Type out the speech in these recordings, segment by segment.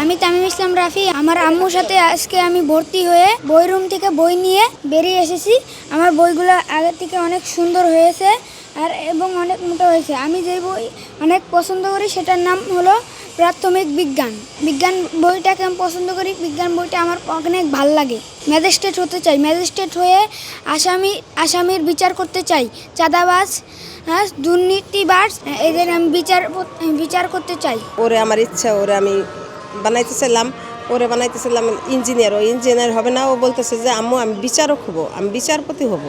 আমি তামিম ইসলাম রাফি। আমার আম্মুর সাথে আজকে আমি ভর্তি হয়ে বই রুম থেকে বই নিয়ে বেরিয়ে এসেছি। আমার বইগুলো আগের থেকে অনেক সুন্দর হয়েছে এবং অনেক মোটা হয়েছে। আমি যে বই অনেক পছন্দ করি সেটার নাম হলো প্রাথমিক বিজ্ঞান। বিজ্ঞান বইটাকে আমি পছন্দ করি। বিজ্ঞান বইটা আমার অনেক ভাল লাগে। ম্যাজিস্ট্রেট হতে চাই। ম্যাজিস্ট্রেট হয়ে আসামির বিচার করতে চাই। চাঁদাবাজ, দুর্নীতিবাজ এদের আমি বিচার করতে চাই। ওরে আমার ইচ্ছা, ওরে আমি বানাইতেছিলাম ইঞ্জিনিয়ার। ও ইঞ্জিনিয়ার হবে না, ও বলতেছে যে আম্মু আমি বিচারক হব, আমি বিচারপতি হব।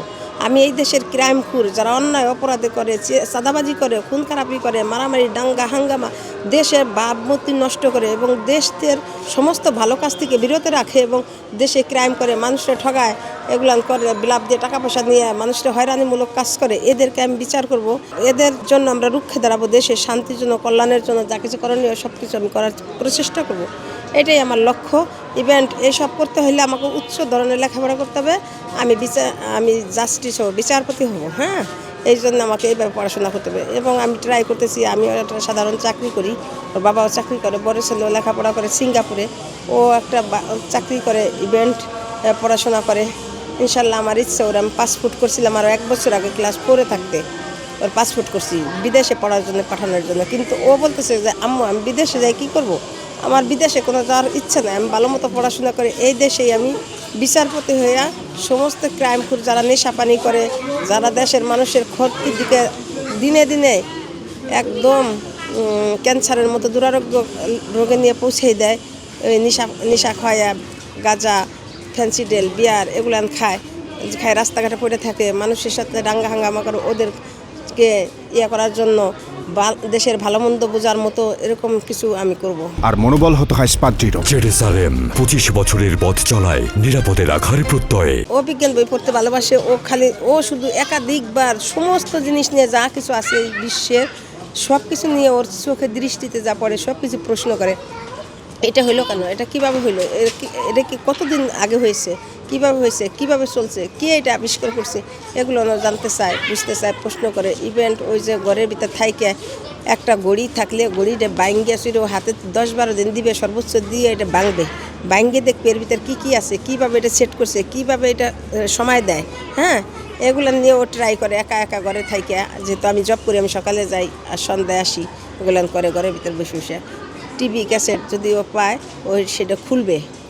আমি এই দেশের ক্রাইমখোর যারা অন্যায় অপরাধী করে, চাঁদাবাজি করে, খুন খারাপি করে, মারামারি দাঙ্গা হাঙ্গামা, দেশের ভাবমূর্তি নষ্ট করে এবং দেশের সমস্ত ভালো কাজ থেকে বিরত রাখে এবং দেশে ক্রাইম করে, মানুষরা ঠগায়, এগুলো করে বিলাপ দিয়ে টাকা পয়সা নিয়ে মানুষরা হয়রানিমূলক কাজ করে, এদেরকে আমি বিচার করব। এদের জন্য আমরা রুখে দাঁড়াবো। দেশের শান্তির জন্য, কল্যাণের জন্য যা কিছু করণীয় সব কিছু আমি করার প্রচেষ্টা করব। এটাই আমার লক্ষ্য। ইভেন্ট এসব করতে হলে আমাকে উচ্চ ধরনের লেখাপড়া করতে হবে। আমি জাস্টিস হব, বিচারপতি হব। হ্যাঁ, এই জন্য আমাকে এইভাবে পড়াশোনা করতে হবে এবং আমি ট্রাই করতেছি। আমিও একটা সাধারণ চাকরি করি, ওর বাবাও চাকরি করে, বড় ছেলেও লেখাপড়া করে সিঙ্গাপুরে, ও একটা চাকরি করে, ইভেন্ট পড়াশোনা করে। ইনশাল্লাহ আমার ইচ্ছা, ওর আমি পাসপোর্ট করছিলাম আরও 1 বছর আগে ক্লাস 4-এ থাকতে, ওর পাসপোর্ট করছি বিদেশে পড়ার জন্য, পাঠানোর জন্য। কিন্তু ও বলতেছে যে আম্মু আমি বিদেশে যাই কী করব, আমার বিদেশে কোনো যাওয়ার ইচ্ছা নেই। আমি ভালো মতো পড়াশোনা করে এই দেশেই আমি বিচারপতি হইয়া সমস্ত ক্রাইমখোর যারা নেশাপানি করে, যারা দেশের মানুষের ক্ষতির দিকে দিনে দিনে একদম ক্যান্সারের মতো দুরারোগ্য রোগে নিয়ে পৌঁছে দেয়, ওই নেশা খায়া গাঁজা, ফ্যান্সিডেল, বিয়ার এগুলো খায় রাস্তাঘাটে পড়ে থাকে, মানুষের সাথে দাঙ্গা হাঙ্গামা করে, ওদেরকে করার জন্য দেশের ভালো মন্দ বোঝার মতো এরকম কিছু আমি করব। আর মনোবল হতে হয় স্পার্টিরও। জেরুজালেম 25 বছরের পথ চলায় নিরাপদে রাখার প্রত্যয়ে। ও বিজ্ঞান বই পড়তে ভালোবাসে। ও শুধু একাধিকবার সমস্ত জিনিস নিয়ে যা কিছু আছে এই বিশ্বের সব কিছু নিয়ে ওর চোখের দৃষ্টিতে যা পড়ে সব কিছু প্রশ্ন করে। এটা হইলো কেন, এটা কিভাবে হইলো, এটা কি কতদিন আগে হয়েছে, কিভাবে হয়েছে, কিভাবে চলছে, কে এটা আবিষ্কার করছে, এগুলো জানতে চায়, বুঝতে চায়, প্রশ্ন করে। ইভেন্ট ওই যে ঘরের ভিতর থাইকে একটা গড়ি থাকলে গড়িটা বাইঙ্গে ছিল হাতে 10-12 দিন দিবে সর্বোচ্চ, দিয়ে এটা বাইঙ্গে দেখবে এর ভিতর কী আছে, কীভাবে এটা সেট করছে, কীভাবে এটা সময় দেয়। হ্যাঁ, এগুলো নিয়ে ও ট্রাই করে একা একা ঘরে থাইকে। যেহেতু আমি জব করি, আমি সকালে যাই আর সন্ধ্যায় আসি, ওগুলো করে ঘরের ভিতর বসে বসে টিভি ক্যাসেট যদি ও পায় সেটা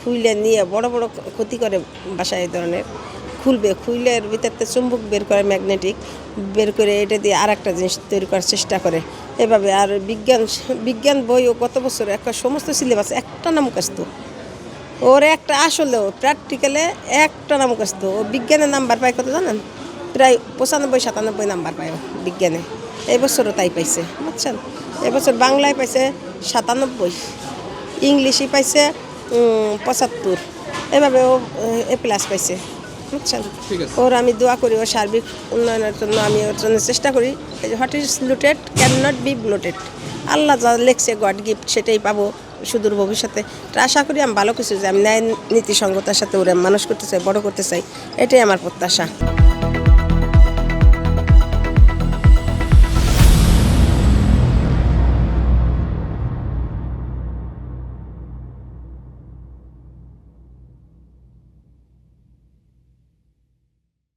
খুলে নিয়ে বড় বড় ক্ষতি করে বাসায়। এই ধরনের খুলে এর ভিতরতে চুম্বক বের করে, ম্যাগনেটিক বের করে এটা দিয়ে আর একটা জিনিস তৈরি করার চেষ্টা করে এভাবে। আর বিজ্ঞান বই ও কত বছর একটা সমস্ত সিলেবাস একটা না মুখস্থ, ওর একটা আসলেও প্র্যাকটিক্যালে একটা না মুখস্থ। ও বিজ্ঞানের নাম্বার পায় কত জানেন? প্রায় 95-97 নাম্বার পায় ও বিজ্ঞানে। এই বছরও তাই পাইছে, বুঝছেন। এবছর বাংলায় পাইছে 97, ইংলিশে পাইছে 75, এভাবে ও A+ পাইছে, বুঝছেন। ওর আমি দোয়া করি, ওর সার্বিক উন্নয়নের জন্য আমি ওর জন্য চেষ্টা করি। What is looted can not be bloated. আল্লাহ যা লেখছে গড গিফট সেটাই পাবো সুদূর ভবিষ্যতে। আশা করি আমি ভালো কিছু, যে আমি ন্যায় নীতিসঙ্গতার সাথে ওরা মানুষ করতে চাই, বড় করতে চাই, এটাই আমার প্রত্যাশা।